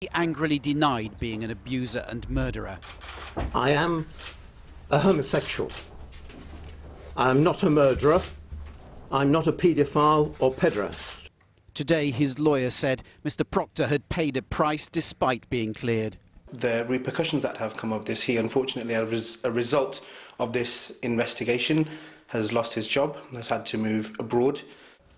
He angrily denied being an abuser and murderer. I am a homosexual. I am not a murderer. I'm not a paedophile or pederast. Today, his lawyer said Mr. Proctor had paid a price despite being cleared. The repercussions that have come of this, he unfortunately, as a result of this investigation, has lost his job, has had to move abroad.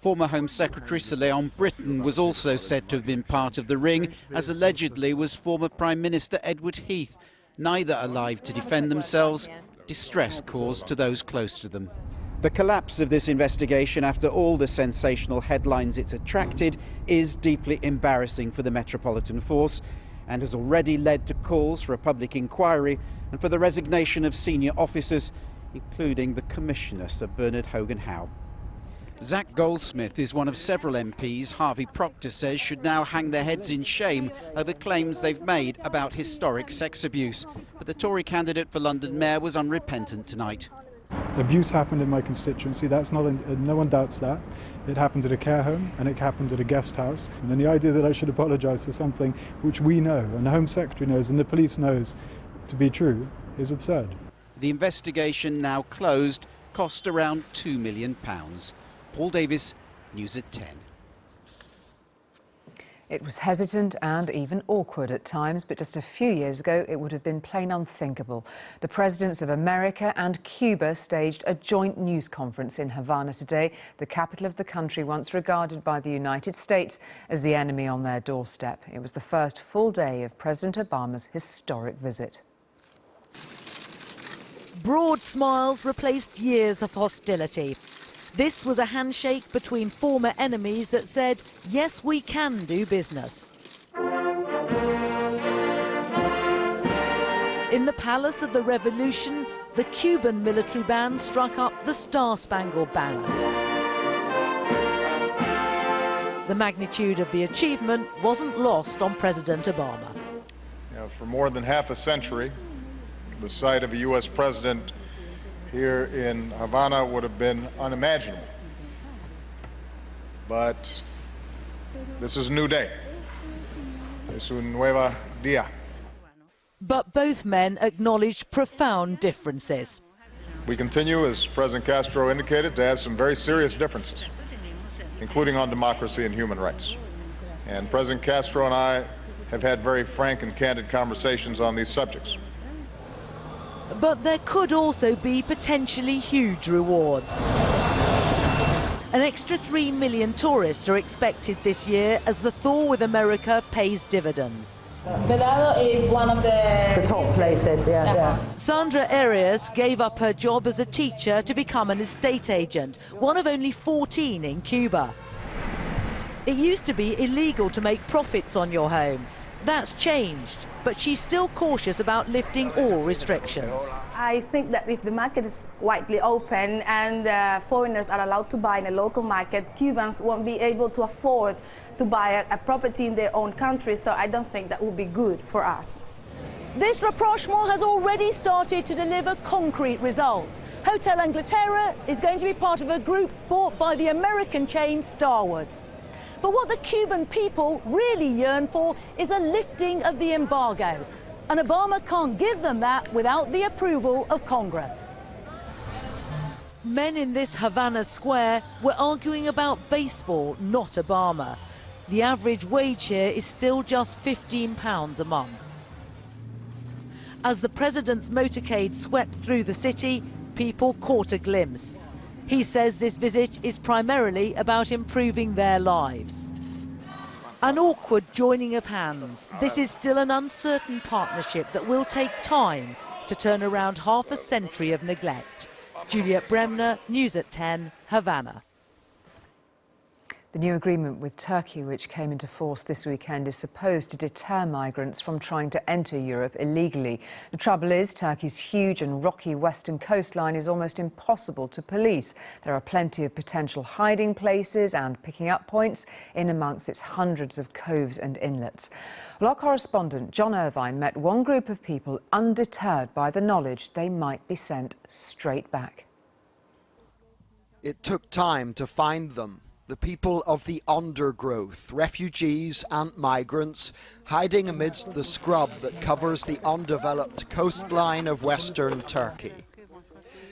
Former Home Secretary Sir Leon Brittan was also said to have been part of the ring, as allegedly was former Prime Minister Edward Heath. Neither alive to defend themselves, distress caused to those close to them. The collapse of this investigation, after all the sensational headlines it's attracted, is deeply embarrassing for the Metropolitan Force and has already led to calls for a public inquiry and for the resignation of senior officers, including the Commissioner, Sir Bernard Hogan-Howe. Zach Goldsmith is one of several MPs Harvey Proctor says should now hang their heads in shame over claims they've made about historic sex abuse. But the Tory candidate for London Mayor was unrepentant tonight. Abuse happened in my constituency, that's not, no one doubts that. It happened at a care home and it happened at a guest house. And then the idea that I should apologise for something which we know, and the Home Secretary knows, and the police knows to be true, is absurd. The investigation, now closed, cost around £2 million. Paul Davis, News at 10. It was hesitant and even awkward at times, but just a few years ago it would have been plain unthinkable. The presidents of America and Cuba staged a joint news conference in Havana today, the capital of the country once regarded by the United States as the enemy on their doorstep. It was the first full day of President Obama's historic visit. Broad smiles replaced years of hostility. This was a handshake between former enemies that said, yes, we can do business. In the Palace of the Revolution, the Cuban military band struck up the Star-Spangled Banner. The magnitude of the achievement wasn't lost on President Obama. For more than half a century, the sight of a U.S. president here in Havana would have been unimaginable. But this is a new day. Es un nuevo día. But both men acknowledged profound differences. We continue, as President Castro indicated, to have some very serious differences, including on democracy and human rights. And President Castro and I have had very frank and candid conversations on these subjects. But there could also be potentially huge rewards. An extra 3 million tourists are expected this year as the Thaw with America pays dividends. Vedado is one of the top places, yeah. Sandra Arias gave up her job as a teacher to become an estate agent, one of only 14 in Cuba. It used to be illegal to make profits on your home. That's changed, but she's still cautious about lifting all restrictions. I think that if the market is widely open and foreigners are allowed to buy in a local market, Cubans won't be able to afford to buy a property in their own country, so I don't think that would be good for us. This rapprochement has already started to deliver concrete results. Hotel Inglaterra is going to be part of a group bought by the American chain Starwoods. But what the Cuban people really yearn for is a lifting of the embargo. And Obama can't give them that without the approval of Congress. Men in this Havana square were arguing about baseball, not Obama. The average wage here is still just £15 a month. As the president's motorcade swept through the city, people caught a glimpse. He says this visit is primarily about improving their lives. An awkward joining of hands. This is still an uncertain partnership that will take time to turn around half a century of neglect. Juliet Bremner, News at 10, Havana. The new agreement with Turkey, which came into force this weekend, is supposed to deter migrants from trying to enter Europe illegally. The trouble is, Turkey's huge and rocky western coastline is almost impossible to police. There are plenty of potential hiding places and picking up points in amongst its hundreds of coves and inlets. Well, our correspondent John Irvine met one group of people undeterred by the knowledge they might be sent straight back. It took time to find them. the people of the undergrowth, refugees and migrants, hiding amidst the scrub that covers the undeveloped coastline of western Turkey.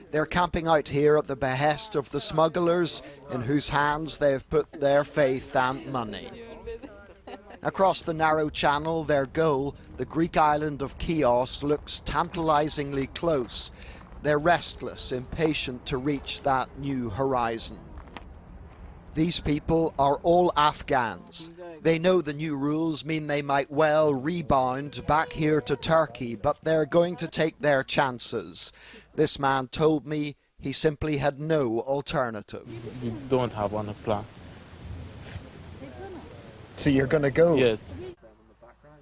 They're camping out here at the behest of the smugglers in whose hands they've put their faith and money. Across the narrow channel, their goal, the Greek island of Chios, looks tantalizingly close. They're restless, impatient to reach that new horizon. These people are all Afghans. They know the new rules mean they might well rebound back here to Turkey, but they're going to take their chances. This man told me he simply had no alternative. We don't have one plan. So you're going to go? Yes.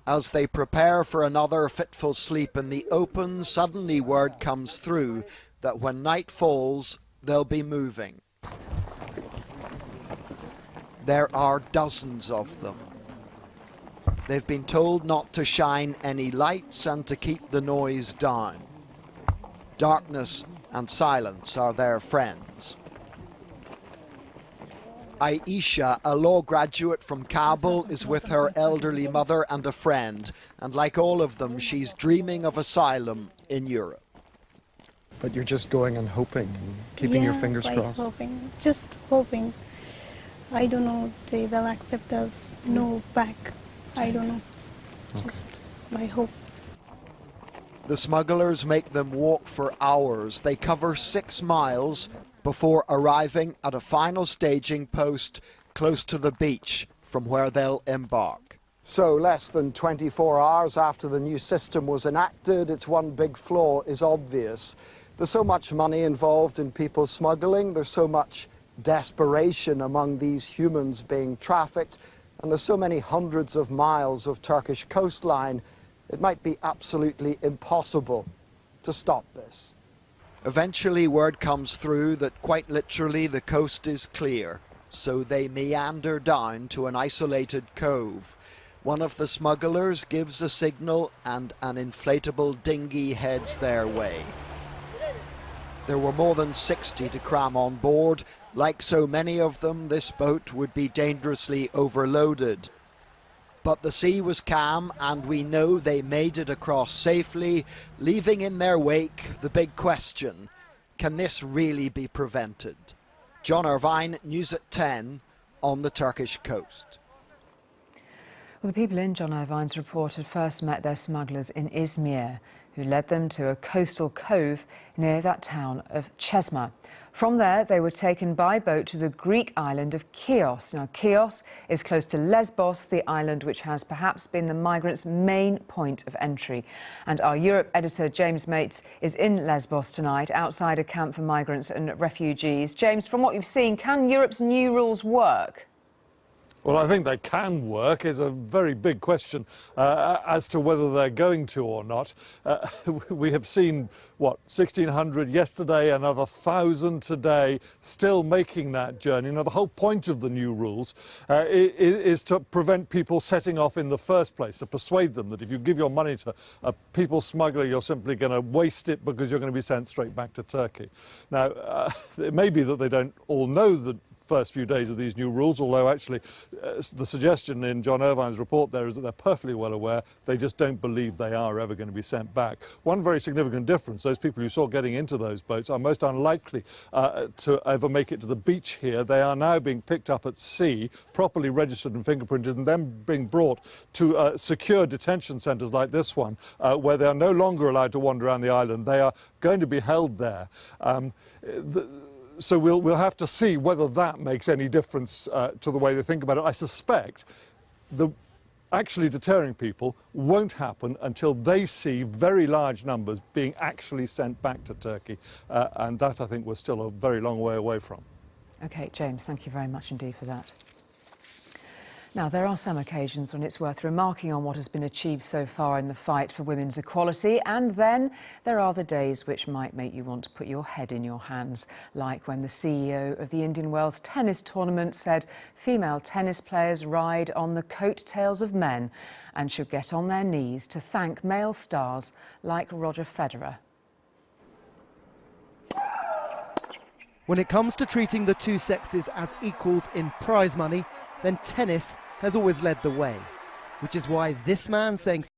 As they prepare for another fitful sleep in the open, suddenly word comes through that when night falls, they'll be moving. There are dozens of them. They've been told not to shine any lights and to keep the noise down. Darkness and silence are their friends. Aisha, a law graduate from Kabul, is with her elderly mother and a friend, and like all of them, she's dreaming of asylum in Europe. But you're just going and hoping, keeping your fingers crossed. Hoping, just hoping. I don't know, they will accept us, no back. I don't know, just my hope. The smugglers make them walk for hours. They cover 6 miles before arriving at a final staging post close to the beach from where they'll embark. So less than 24 hours after the new system was enacted, its one big flaw is obvious. There's so much money involved in people smuggling, there's so much desperation among these humans being trafficked, and there's so many hundreds of miles of Turkish coastline, it might be absolutely impossible to stop this. Eventually word comes through that quite literally the coast is clear, so they meander down to an isolated cove. One of the smugglers gives a signal and an inflatable dinghy heads their way. There were more than 60 to cram on board. Like so many of them, this boat would be dangerously overloaded. But the sea was calm and we know they made it across safely, leaving in their wake the big question, can this really be prevented? John Irvine, News at 10 on the Turkish coast. Well, the people in John Irvine's report had first met their smugglers in Izmir, who led them to a coastal cove near that town of Chesma. From there, they were taken by boat to the Greek island of Chios. Now, Chios is close to Lesbos, the island which has perhaps been the migrants' main point of entry. And our Europe editor, James Mates, is in Lesbos tonight, outside a camp for migrants and refugees. James, from what you've seen, can Europe's new rules work? Well, I think they can work is a very big question as to whether they're going to or not. We have seen, what, 1,600 yesterday, another 1,000 today, still making that journey. Now, the whole point of the new rules is to prevent people setting off in the first place, to persuade them that if you give your money to a people smuggler, you're simply going to waste it because you're going to be sent straight back to Turkey. Now, it may be that they don't all know the first few days of these new rules, although actually the suggestion in John Irvine's report there is that they're perfectly well aware, they just don't believe they are ever going to be sent back. One very significant difference, those people you saw getting into those boats are most unlikely to ever make it to the beach here. They are now being picked up at sea, properly registered and fingerprinted, and then being brought to secure detention centres like this one, where they are no longer allowed to wander around the island. They are going to be held there. So we'll have to see whether that makes any difference to the way they think about it. I suspect actually deterring people won't happen until they see very large numbers being actually sent back to Turkey. And that, I think, we're still a very long way away from. OK, James, thank you very much indeed for that. Now, there are some occasions when it's worth remarking on what has been achieved so far in the fight for women's equality, and then there are the days which might make you want to put your head in your hands, like when the CEO of the Indian Wells tennis tournament said female tennis players ride on the coattails of men and should get on their knees to thank male stars like Roger Federer. When it comes to treating the two sexes as equals in prize money, then tennis has always led the way. Which is why this man saying